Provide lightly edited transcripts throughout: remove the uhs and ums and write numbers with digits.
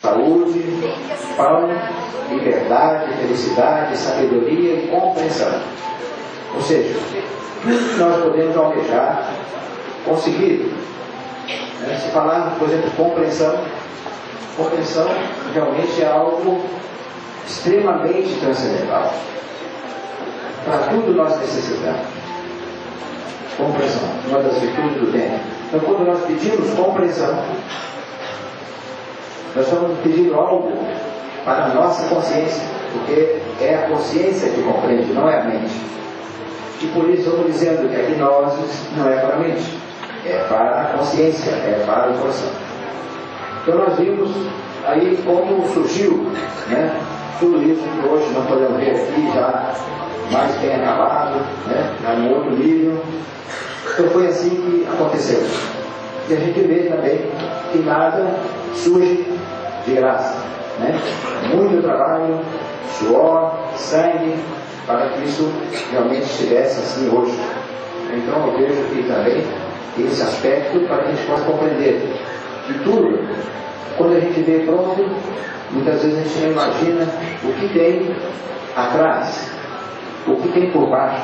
saúde, pão, liberdade, felicidade, sabedoria e compreensão. Ou seja, tudo que nós podemos almejar, conseguir. Se falarmos, por exemplo, compreensão realmente é algo extremamente transcendental. Para tudo nós necessitamos. Compreensão, uma das virtudes do tempo. Então, quando nós pedimos compreensão, nós estamos pedindo algo para a nossa consciência, porque é a consciência que compreende, não é a mente. E por isso estamos dizendo que a gnose não é para a mente, é para a consciência, é para o coração. Então nós vimos aí como surgiu, tudo isso que hoje nós podemos ver aqui já mais bem acabado, já em outro nível. Então foi assim que aconteceu. E a gente vê também que nada surge de graça. Muito trabalho, suor, sangue, para que isso realmente estivesse assim hoje. Então eu vejo aqui também esse aspecto para que a gente possa compreender que tudo, quando a gente vê pronto, muitas vezes a gente não imagina o que tem atrás, o que tem por baixo.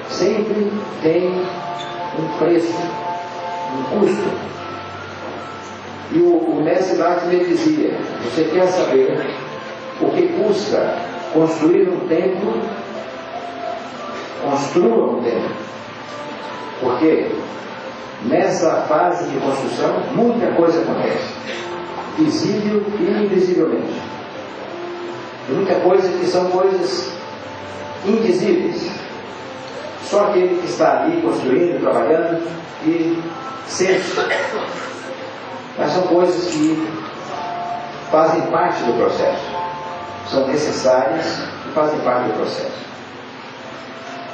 Sempre tem um preço, um custo. E o mestre Latimer dizia: você quer saber o que custa construir um templo? Construa um templo. Porque nessa fase de construção muita coisa acontece, visível e invisivelmente. E muita coisa que são coisas invisíveis. Só aquele que está ali construindo, trabalhando e sente. Mas são coisas que fazem parte do processo, são necessárias e fazem parte do processo.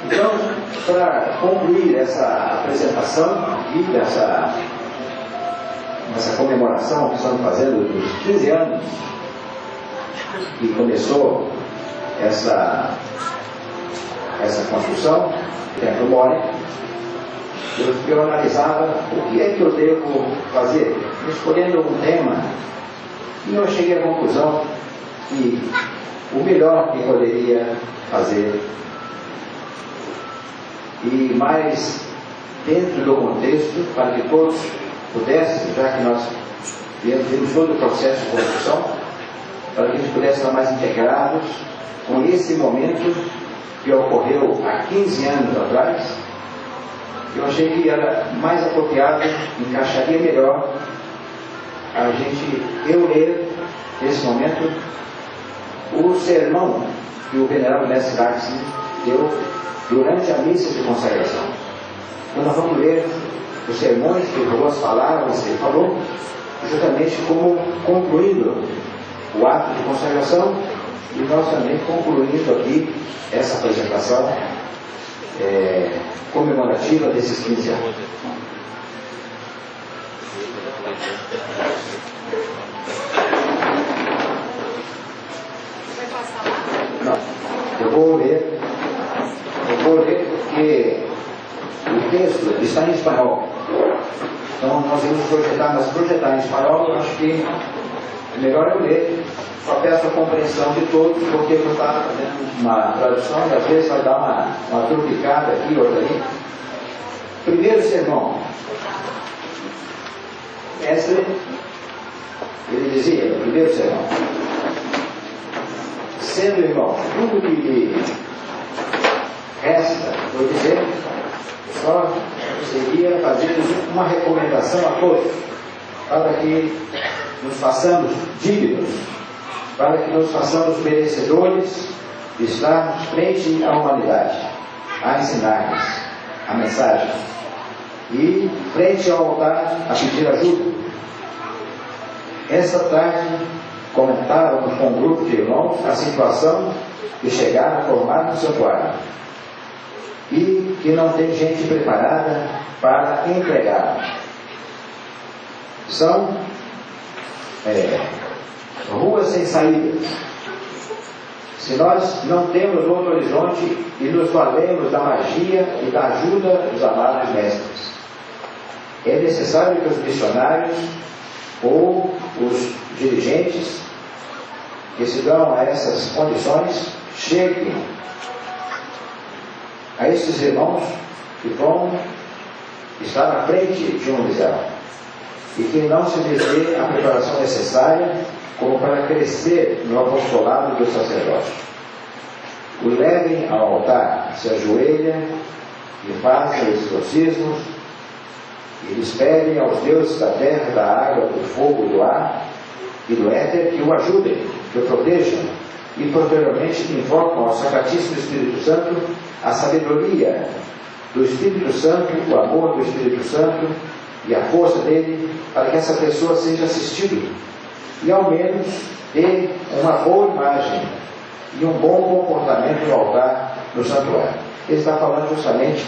Então, para concluir essa apresentação aqui, dessa comemoração que estamos fazendo dos 15 anos que começou essa construção do Templo Mori, eu analisava o que é que eu devo fazer, escolhendo um tema, e eu cheguei à conclusão que o melhor que poderia fazer, e mais dentro do contexto, para que todos pudessem, já que nós vimos todo o processo de construção, para que a gente pudesse estar mais integrados com esse momento que ocorreu há 15 anos atrás. Eu achei que era mais apropriado, encaixaria melhor eu ler nesse momento o sermão que o venerável mestre Latimer deu durante a missa de consagração. Então nós vamos ler os sermões que ele as palavras que ele falou, justamente como concluindo o ato de consagração, e nós também concluindo aqui essa apresentação comemorativa desses 15 anos. Não, eu vou ler porque o texto está em espanhol. Então nós vamos projetar, mas projetar em espanhol, eu acho que é melhor eu ler. Só peço a compreensão de todos, porque eu estou fazendo uma tradução e às vezes vai dar uma trupicada aqui, outra ali. Primeiro sermão. Mestre, ele dizia, no primeiro sermão: sendo irmão, tudo que lhe resta, vou dizer, só seria fazer uma recomendação a todos, para que nos façamos dignos, para que nos façamos merecedores de estarmos frente à humanidade, a ensinar-lhes a mensagem, e frente ao altar a pedir ajuda. Esta tarde comentávamos com um grupo de irmãos a situação de chegar a formar um santuário, e que não tem gente preparada para entregar. São ruas sem saídas. Se nós não temos outro horizonte e nos valemos da magia e da ajuda dos amados mestres, é necessário que os missionários ou os dirigentes que se dão a essas condições cheguem a esses irmãos que vão estar na frente de um Eliseu e que não se lhes dê a preparação necessária como para crescer no apostolado do sacerdócio. O levem ao altar, se ajoelhem e fazem exorcismos e lhes pedem aos deuses da terra, da água, do fogo, do ar e do éter que o ajudem, que o protejam e posteriormente invocam ao Sacratíssimo Espírito Santo a sabedoria do Espírito Santo, o amor do Espírito Santo e a força dele para que essa pessoa seja assistida e ao menos dê uma boa imagem e um bom comportamento no altar, no santuário. Ele está falando justamente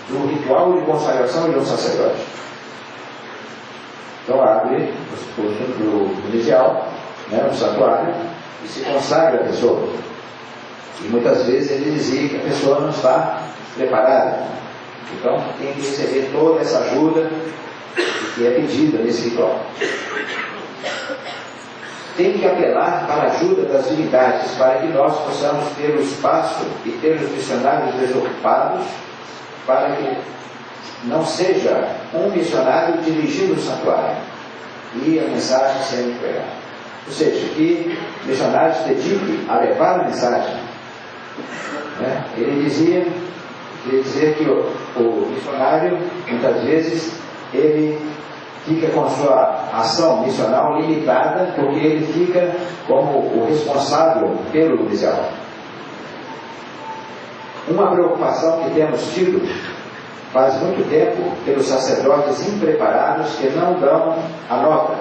do ritual de consagração de um sacerdote. Então abre o inicial, no santuário, e se consagra a pessoa. E muitas vezes ele dizia que a pessoa não está preparada. Então tem que receber toda essa ajuda que é pedida nesse ritual. Tem que apelar para a ajuda das divindades, para que nós possamos ter o espaço e ter os missionários desocupados, para que não seja um missionário dirigindo o santuário e a mensagem sendo pregada. Ou seja, que missionários se dediquem a levar a mensagem. Ele dizia que o missionário, muitas vezes, ele fica com sua ação missional limitada, porque ele fica como o responsável pelo missão. Uma preocupação que temos tido faz muito tempo pelos sacerdotes impreparados que não dão a nota,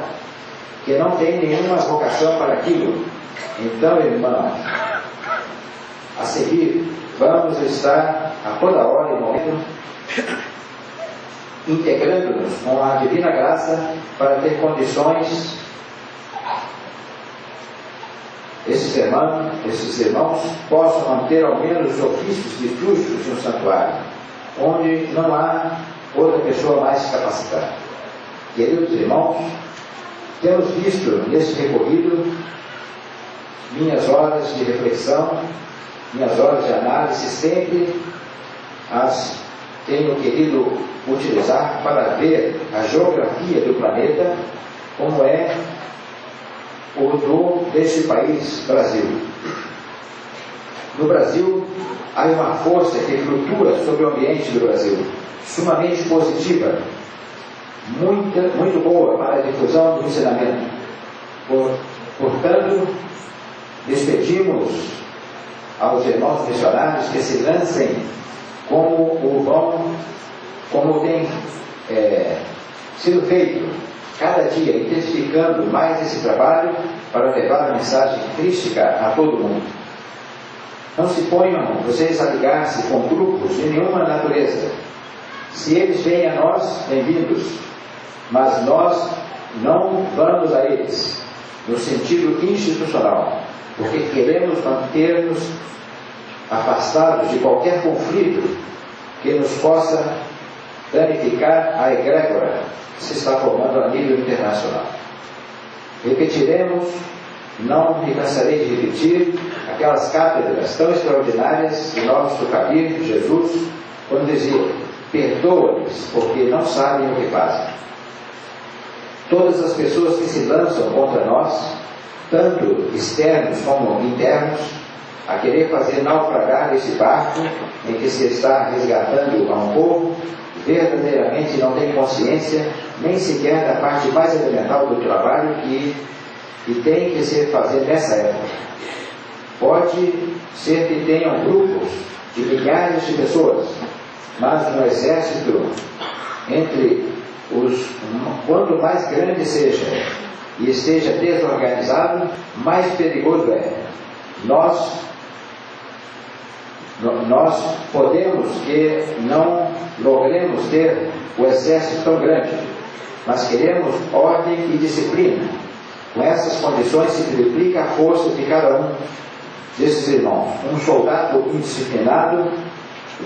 que não têm nenhuma vocação para aquilo. Então, irmãos, a seguir, vamos estar a toda hora e momento integrando-nos com a divina graça para ter condições esses irmãos possam manter ao menos os ofícios litúrgicos de um santuário, onde não há outra pessoa mais capacitada. Queridos irmãos, temos visto nesse recorrido minhas horas de reflexão, minhas horas de análise, sempre as tenho querido utilizar para ver a geografia do planeta, como é deste país, Brasil. No Brasil, há uma força que flutua sobre o ambiente do Brasil, sumamente positiva, muito boa para a difusão do ensinamento. Portanto, despedimos aos irmãos missionários que se lancem como tem sido feito, cada dia intensificando mais esse trabalho para levar a mensagem crística a todo mundo. Não se ponham vocês a ligar-se com grupos de nenhuma natureza. Se eles vêm a nós, bem-vindos, mas nós não vamos a eles, no sentido institucional, porque queremos manter-nos afastados de qualquer conflito que nos possa danificar a egrégora que se está formando a nível internacional. Repetiremos, não me cansarei de repetir, aquelas cátedras tão extraordinárias de nosso Cabir, Jesus, quando dizia: perdoa-lhes, porque não sabem o que fazem. Todas as pessoas que se lançam contra nós, tanto externos como internos, a querer fazer naufragar esse barco em que se está resgatando a um povo, verdadeiramente não tem consciência nem sequer da parte mais elemental do trabalho que tem que ser fazer nessa época. Pode ser que tenham grupos de milhares de pessoas, mas no exército, quanto mais grande seja e esteja desorganizado, mais perigoso é. Nós podemos que não logremos ter o exército tão grande, mas queremos ordem e disciplina. Com essas condições se triplica a força de cada um desses irmãos. Um soldado indisciplinado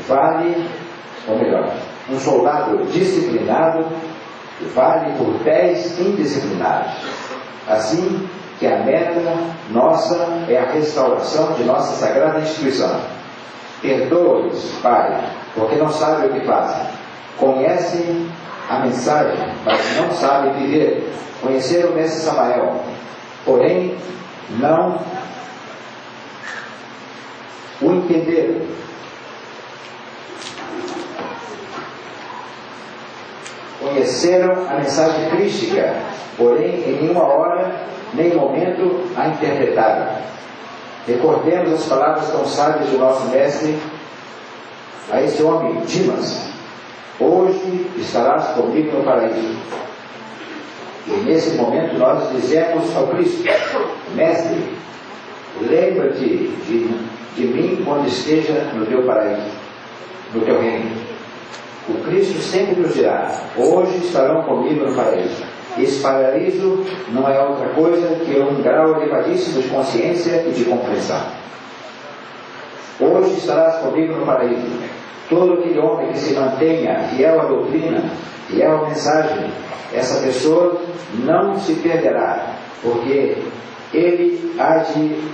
vale, ou melhor, um soldado disciplinado vale por 10 indisciplinados. Assim que a meta nossa é a restauração de nossa sagrada instituição. Perdoa-os, Pai, porque não sabem o que fazem. Conhecem a mensagem, mas não sabem viver. Conheceram o mestre Samael, porém não o entenderam. Conheceram a mensagem crística, porém em nenhuma hora nem momento a interpretaram. Recordemos as palavras tão sábias de nosso mestre a esse homem, Dimas: hoje estarás comigo no paraíso. E nesse momento nós dizemos ao Cristo: mestre, lembra-te de mim quando esteja no teu paraíso, no teu reino. O Cristo sempre nos dirá: hoje estarão comigo no paraíso. Esse paraíso não é outra coisa que um grau elevadíssimo de consciência e de compreensão. Hoje estarás comigo no paraíso. Todo aquele homem que se mantenha fiel à doutrina, fiel à mensagem, essa pessoa não se perderá, porque ele há de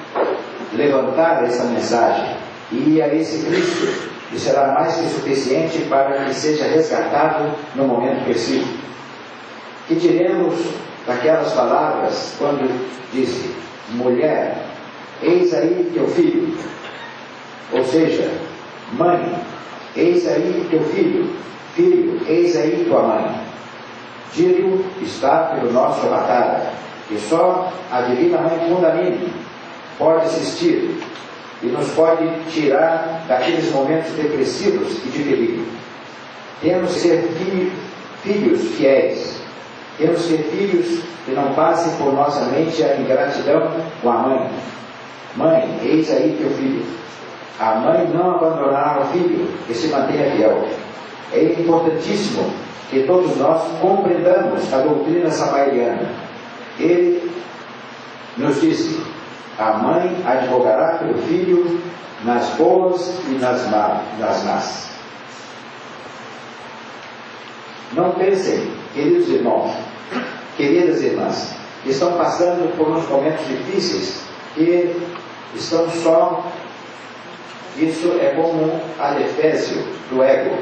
levantar essa mensagem e a esse Cristo, que será mais que suficiente para que seja resgatado no momento preciso. Que diremos daquelas palavras quando disse: mulher, eis aí teu filho? Ou seja, mãe, eis aí teu filho. Filho, eis aí tua mãe. Dito está pelo nosso avatar, que só a Divina Mãe Kundalini pode assistir e nos pode tirar daqueles momentos depressivos e de perigo. Temos que ser filhos fiéis. Temos que ser filhos que não passem por nossa mente a ingratidão com a mãe. Mãe, eis aí teu filho. A mãe não abandonará o filho que se mantenha fiel. É importantíssimo que todos nós compreendamos a doutrina samaeliana. Ele nos disse: a mãe advogará pelo filho nas boas e nas más. Não pensem, queridos irmãos, queridas irmãs, que estão passando por uns momentos difíceis, que estão só. Isso é como um adefésio do ego.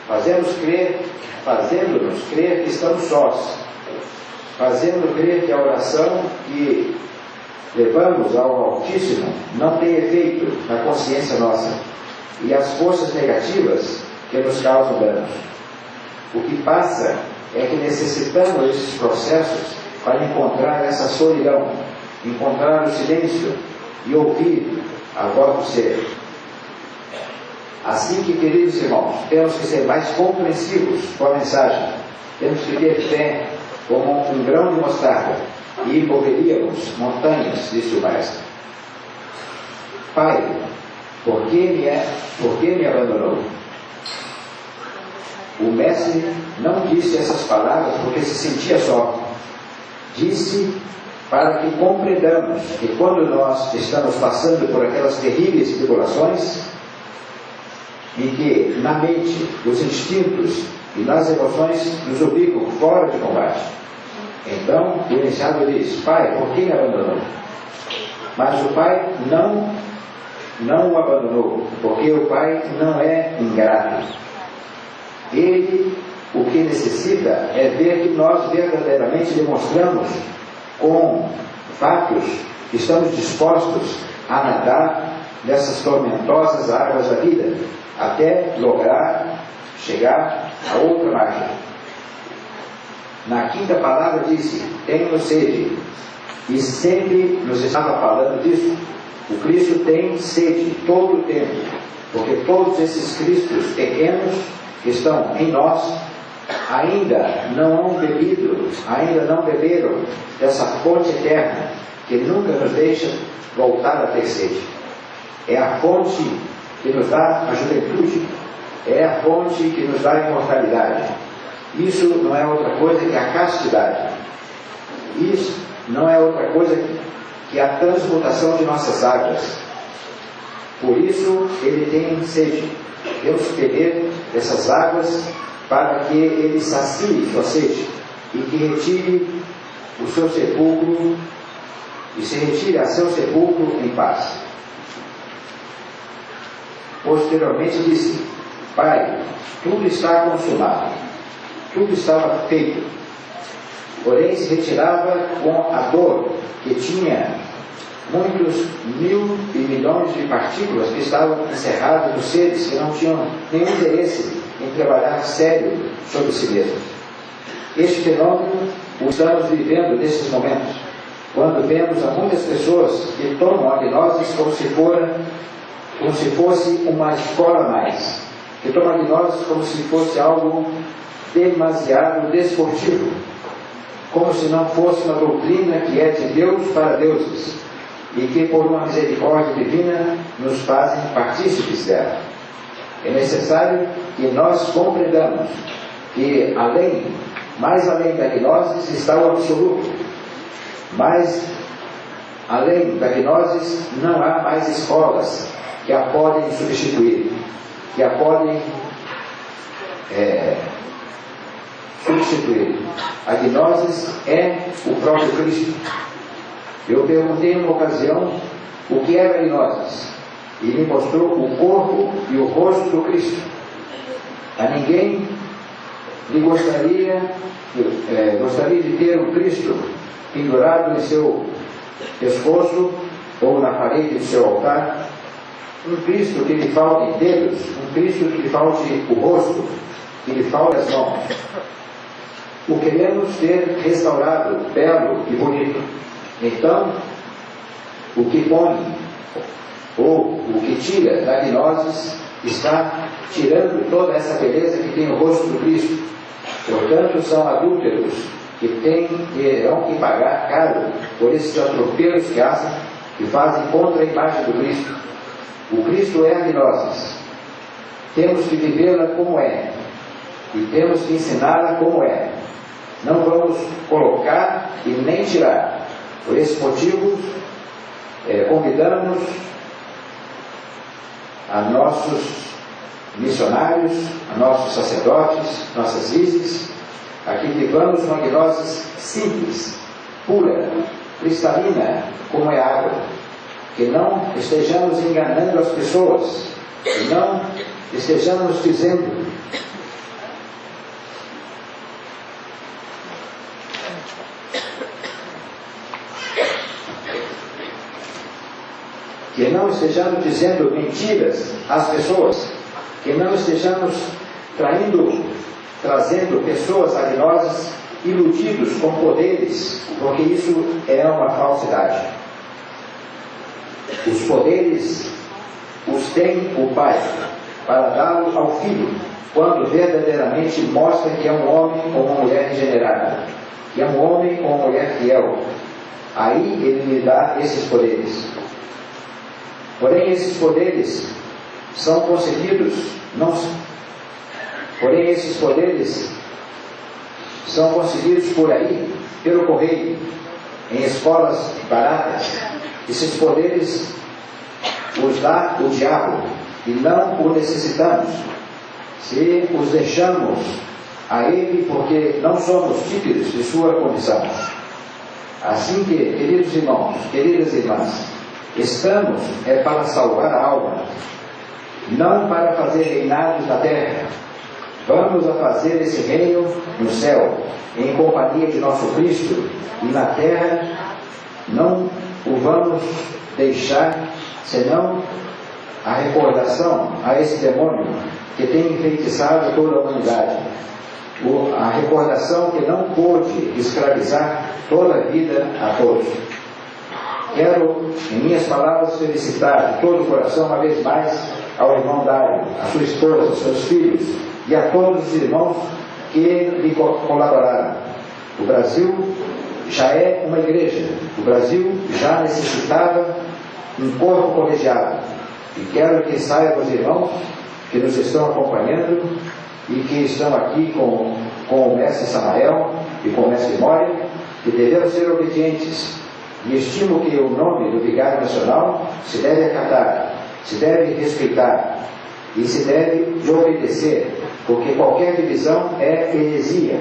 Fazendo-nos crer que estamos sós, fazendo crer que a oração que levamos ao Altíssimo não tem efeito na consciência nossa, e as forças negativas que nos causam danos. O que passa é que necessitamos desses processos para encontrar essa solidão, encontrar o silêncio e ouvir a voz do ser. Assim que, queridos irmãos, temos que ser mais compreensivos com a mensagem. Temos que ter fé como um grão de mostarda e moveríamos montanhas, disse o Mestre. Pai, por que me abandonou? O Mestre não disse essas palavras porque se sentia só. Disse para que compreendamos que quando nós estamos passando por aquelas terríveis tribulações, em que na mente, os instintos e nas emoções nos obrigam fora de combate, então o iniciado diz: Pai, por que me abandonou? Mas o Pai não o abandonou, porque o Pai não é ingrato. Ele, o que necessita é ver que nós verdadeiramente demonstramos com fatos que estamos dispostos a nadar nessas tormentosas águas da vida, até lograr chegar a outra margem. Na quinta palavra disse: tenho sede. E sempre nos estava falando disso. O Cristo tem sede todo o tempo, porque todos esses Cristos pequenos que estão em nós ainda não beberam dessa fonte eterna que nunca nos deixa voltar a ter sede. É a fonte que nos dá a juventude, é a fonte que nos dá a imortalidade. Isso não é outra coisa que a castidade. Isso não é outra coisa que a transmutação de nossas águas. Por isso ele tem sede. Temos que beber dessas águas para que ele sacie sua sede e que retire o seu sepulcro e se retire a seu sepulcro em paz. Posteriormente disse: Pai, tudo está consumado, tudo estava feito. Porém se retirava com a dor que tinha muitos mil e milhões de partículas que estavam encerradas nos seres que não tinham nenhum interesse em trabalhar sério sobre si mesmos. Este fenômeno o estamos vivendo nesses momentos, quando vemos a muitas pessoas que tomam a gnose como se fosse uma escola a mais, que tomam a gnose como se fosse algo demasiado desportivo, como se não fosse uma doutrina que é de Deus para deuses e que por uma misericórdia divina nos fazem partícipes dela. É necessário que nós compreendamos que mais além da gnose está o absoluto. Mas além da gnose não há mais escolas que a podem substituir, que a podem substituir. A gnose é o próprio Cristo. Eu perguntei em uma ocasião o que era a gnose, e me mostrou o corpo e o rosto do Cristo. A ninguém lhe gostaria de ter um Cristo pendurado em seu pescoço ou na parede do seu altar, um Cristo que lhe falte dedos, um Cristo que lhe falte o rosto, que lhe falte as mãos. O queremos ter restaurado, belo e bonito. Então, o que põe ou o que tira da gnose está tirando toda essa beleza que tem o rosto do Cristo. Portanto, são adúlteros que terão que pagar caro por esses atropelos que fazem contra a imagem do Cristo. O Cristo é a gnose. Temos que vivê-la como é e temos que ensiná-la como é. Não vamos colocar e nem tirar. Por esse motivo, convidamos a nossos missionários, a nossos sacerdotes, nossas líderes, a que vivamos uma gnose simples, pura, cristalina, como é a água. Que não estejamos enganando as pessoas, que não estejamos dizendo mentiras às pessoas, que não estejamos trazendo pessoas a gnose iludidos com poderes, porque isso é uma falsidade. Os poderes os tem o Pai para dá-lo ao Filho, quando verdadeiramente mostra que é um homem ou uma mulher regenerada, que é um homem ou uma mulher fiel. Aí ele lhe dá esses poderes. Porém, esses poderes são concedidos, por aí, pelo correio, em escolas baratas. Esses poderes os dá o diabo e não o necessitamos. Se os deixamos a ele, porque não somos típidos de sua condição. Assim que, queridos irmãos, queridas irmãs, estamos para salvar a alma, não para fazer reinados na terra. Vamos a fazer esse reino no céu, em companhia de nosso Cristo, e na terra não o vamos deixar, senão a recordação a esse demônio que tem enfeitiçado toda a humanidade, a recordação que não pôde escravizar toda a vida a todos. Quero, em minhas palavras, felicitar de todo o coração, uma vez mais, ao irmão Dário, a sua esposa, aos seus filhos e a todos os irmãos que lhe colaboraram. O Brasil já é uma igreja, o Brasil já necessitava um corpo colegiado. E quero que saibam os irmãos que nos estão acompanhando e que estão aqui com o mestre Samael e com o mestre Mória, que devemos ser obedientes. E estimo que o nome do Vigário Nacional se deve acatar, se deve respeitar e se deve obedecer, porque qualquer divisão é heresia,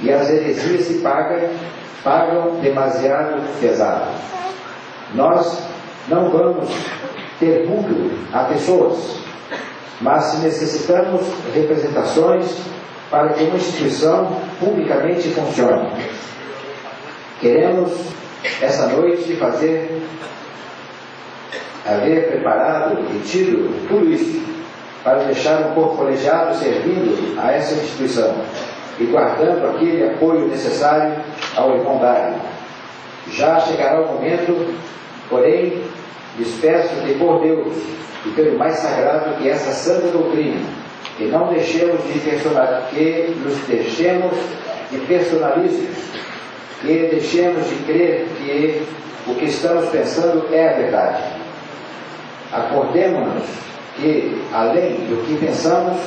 e as heresias se pagam pagam demasiado pesado. Nós não vamos ter culto a pessoas, mas se necessitamos representações para que uma instituição publicamente funcione. Queremos, essa noite, haver preparado e tido tudo isso para deixar um corpo colegiado servindo a essa instituição e guardando aquele apoio necessário ao irmão Dário. Já chegará o momento, porém, lhes peço que por Deus e pelo mais sagrado que essa santa doutrina, que não deixemos de que nos deixemos de personalismos, que deixemos de crer que o que estamos pensando é a verdade. Acordemos-nos que, além do que pensamos,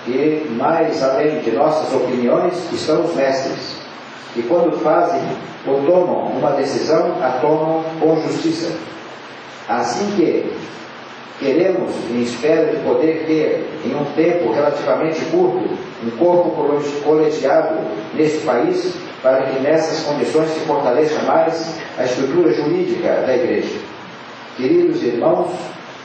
e mais além de nossas opiniões, estão os mestres, que quando fazem ou tomam uma decisão, a tomam com justiça. Assim que queremos, em espera de poder ter, em um tempo relativamente curto, um corpo colegiado neste país, para que nessas condições se fortaleça mais a estrutura jurídica da Igreja. Queridos irmãos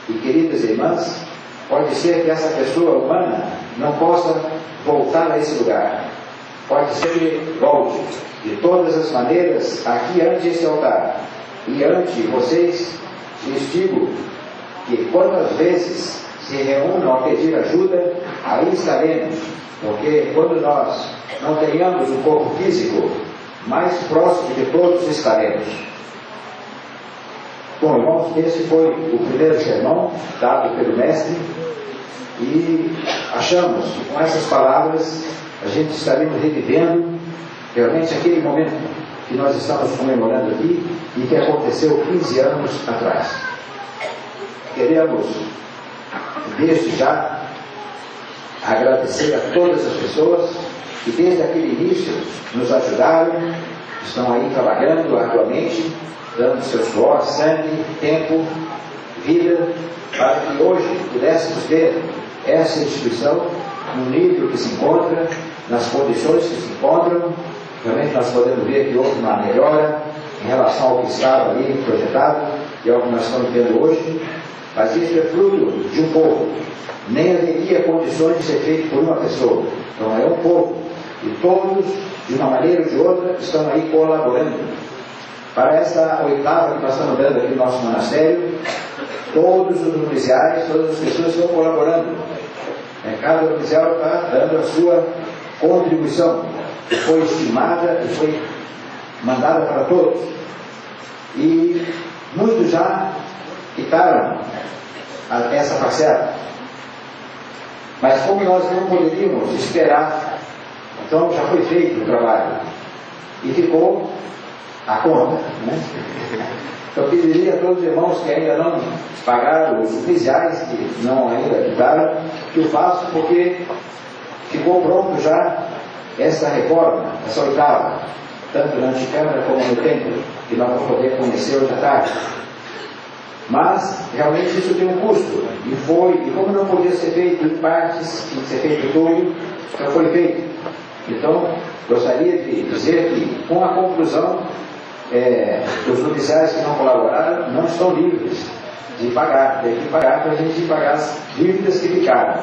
e queridas irmãs, pode ser que essa pessoa humana não possa voltar a esse lugar. Pode ser que volte, de todas as maneiras, aqui ante esse altar. E ante vocês, lhes digo que quantas vezes se reúnam a pedir ajuda, aí estaremos. Porque quando nós não tenhamos um corpo físico, mais próximo de todos estaremos. Bom, irmãos, esse foi o primeiro sermão dado pelo mestre e achamos que com essas palavras a gente estaremos revivendo realmente aquele momento que nós estamos comemorando aqui e que aconteceu 15 anos atrás. Queremos, desde já, agradecer a todas as pessoas que desde aquele início nos ajudaram, estão aí trabalhando arduamente, dando seu suor, sangue, tempo, vida, para que hoje pudéssemos ter essa instituição no nível que se encontra, nas condições que se encontram. Realmente nós podemos ver que houve uma melhora em relação ao que estava ali projetado e ao que nós estamos vendo hoje, mas isso é fruto de um povo. Nem haveria condições de ser feito por uma pessoa. Então é um povo. E todos, de uma maneira ou de outra, estão aí colaborando. Para esta oitava que nós estamos dando aqui no nosso monastério, todos os noviciais, todas as pessoas estão colaborando. Cada novicial está dando a sua contribuição, que foi estimada e foi mandada para todos. E muitos já quitaram essa parcela. Mas como nós não poderíamos esperar, então já foi feito o trabalho e ficou a conta, né? Eu pediria a todos os irmãos que ainda não pagaram, os oficiais que não ainda quitaram, que o façam, porque ficou pronto já essa reforma, essa oitava, tanto na anticâmara como no templo, que nós vamos poder conhecer hoje à tarde. Mas realmente isso tem um custo, e como não podia ser feito em partes, tinha que ser feito tudo, então foi feito. Então, gostaria de dizer que, com a conclusão, os noviciais que não colaboraram não estão livres de pagar, tem que pagar para a gente pagar as dívidas que ficaram.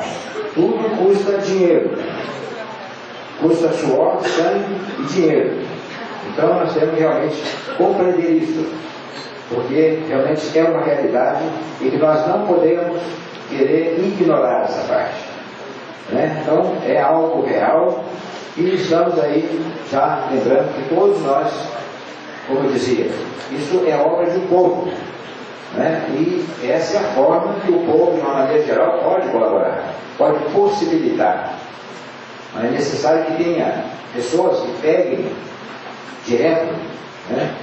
Tudo custa dinheiro, custa suor, sangue e dinheiro. Então nós temos que realmente compreender isso, porque realmente é uma realidade e que nós não podemos querer ignorar essa parte, né? Então é algo real e estamos aí já lembrando que todos nós, como eu dizia, isso é obra de um povo, né? E essa é a forma que o povo, de uma maneira geral, pode colaborar, pode possibilitar. Mas é necessário que tenha pessoas que peguem direto, né?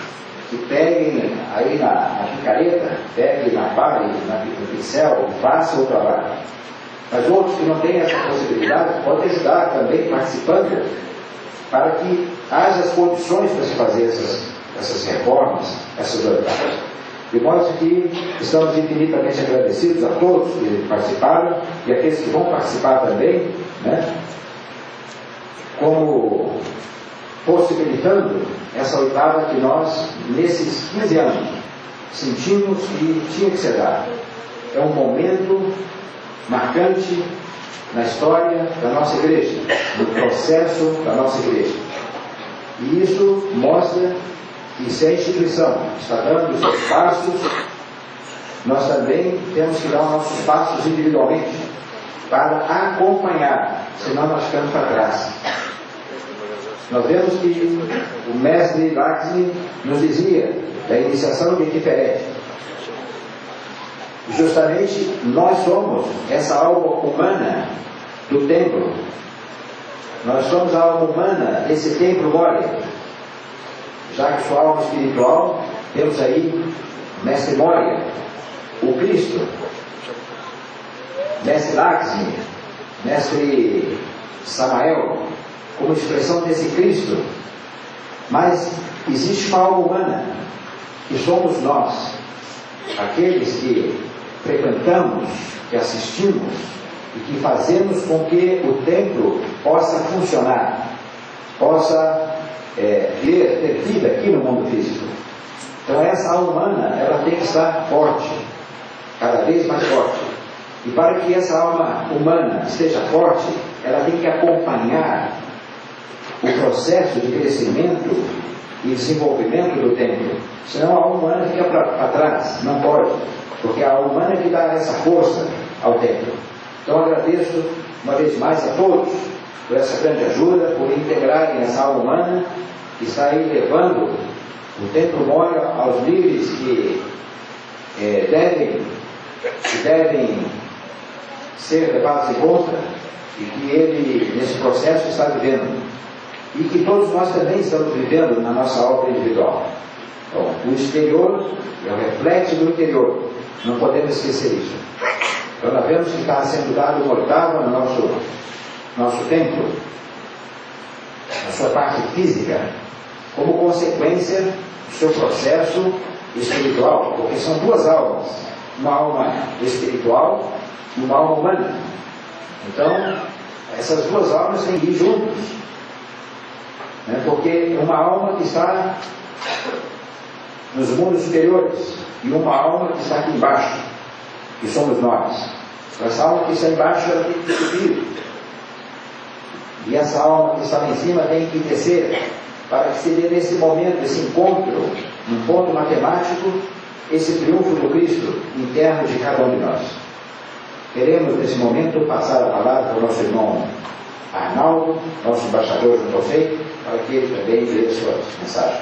Que peguem aí na picareta, peguem na pá, no pincel, façam o trabalho. Mas outros que não têm essa possibilidade podem ajudar também participando para que haja as condições para se fazer essas reformas, essas oitavas. De modo que estamos infinitamente agradecidos a todos que participaram e aqueles que vão participar também, né? Como possibilitando essa oitava que nós, nesses 15 anos, sentimos que tinha que ser dado. É um momento marcante na história da nossa igreja, no processo da nossa igreja. E isso mostra que se a instituição está dando os seus passos, nós também temos que dar os nossos passos individualmente para acompanhar, senão nós ficamos para trás. Nós vemos que o mestre Laxmi nos dizia da iniciação de Equiferete. Justamente nós somos essa alma humana do templo. Nós somos a alma humana desse templo Moria. Já que sua alma espiritual, temos aí o mestre Moria, o Cristo, mestre Laxmi, mestre Samael, como expressão desse Cristo. Mas existe uma alma humana, que somos nós, aqueles que frequentamos, que assistimos e que fazemos com que o templo possa funcionar, possa ter vida aqui no mundo físico. Então essa alma humana, ela tem que estar forte, cada vez mais forte. E para que essa alma humana esteja forte, ela tem que acompanhar o processo de crescimento e desenvolvimento do templo. Senão a alma humana fica para trás, não pode, porque a alma humana é que dá essa força ao templo. Então agradeço uma vez mais a todos por essa grande ajuda, por integrarem essa alma humana que está aí levando o templo Moria aos níveis que devem ser levados em conta e que ele, nesse processo, está vivendo. E que todos nós também estamos vivendo na nossa obra individual. Então, o exterior é o reflexo do interior. Não podemos esquecer isso. Então, nós vemos que está sendo dado uma oitava no nosso templo, na sua parte física, como consequência do seu processo espiritual, porque são duas almas, uma alma espiritual e uma alma humana. Então, essas duas almas têm que ir juntas, né? Porque uma alma que está nos mundos superiores e uma alma que está aqui embaixo, que somos nós. Essa alma que está embaixo, ela tem que subir, e essa alma que está lá em cima tem que descer, para que se dê nesse momento, esse encontro, num ponto matemático, esse triunfo do Cristo interno de cada um de nós. Queremos nesse momento passar a palavra para o nosso irmão Arnaldo, nosso embaixador junto ao FEI, para que ele também dê a sua mensagem.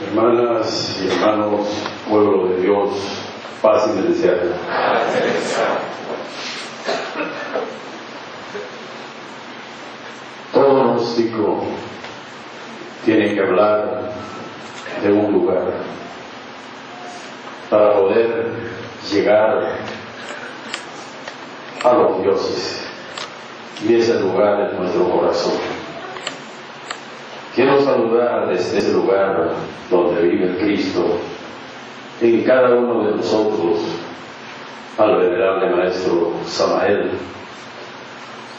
Hermanas y hermanos, pueblo de Dios, paz y bendición. Todo gnóstico tiene que hablar de un lugar para poder llegar a los dioses, y ese lugar es nuestro corazón. Quiero saludar desde ese lugar donde vive el Cristo en cada uno de nosotros al venerable maestro Samael,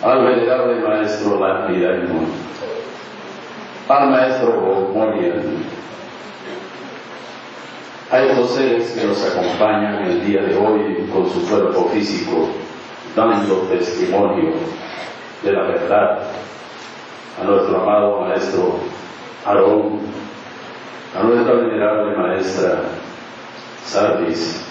al venerable maestro Laxmi Daimon, al maestro Morian, a estos seres que nos acompañan el día de hoy con su cuerpo físico, dando testimonio de la verdad, a nuestro amado maestro Aarón, a nuestra venerable maestra Sardis,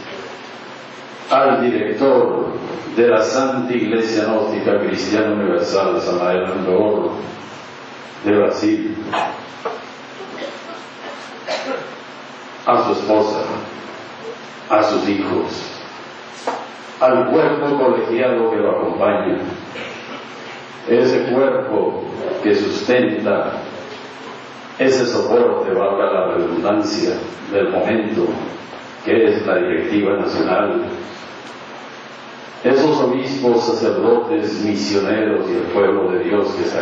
al director de la Santa Iglesia Gnóstica Cristiana Universal Samael Andor de Brasil, a su esposa, a sus hijos, al cuerpo colegiado que lo acompaña, ese cuerpo que sustenta ese soporte, valga la redundancia, del momento, que es la directiva nacional, esos obispos, sacerdotes, misioneros y el pueblo de Dios que se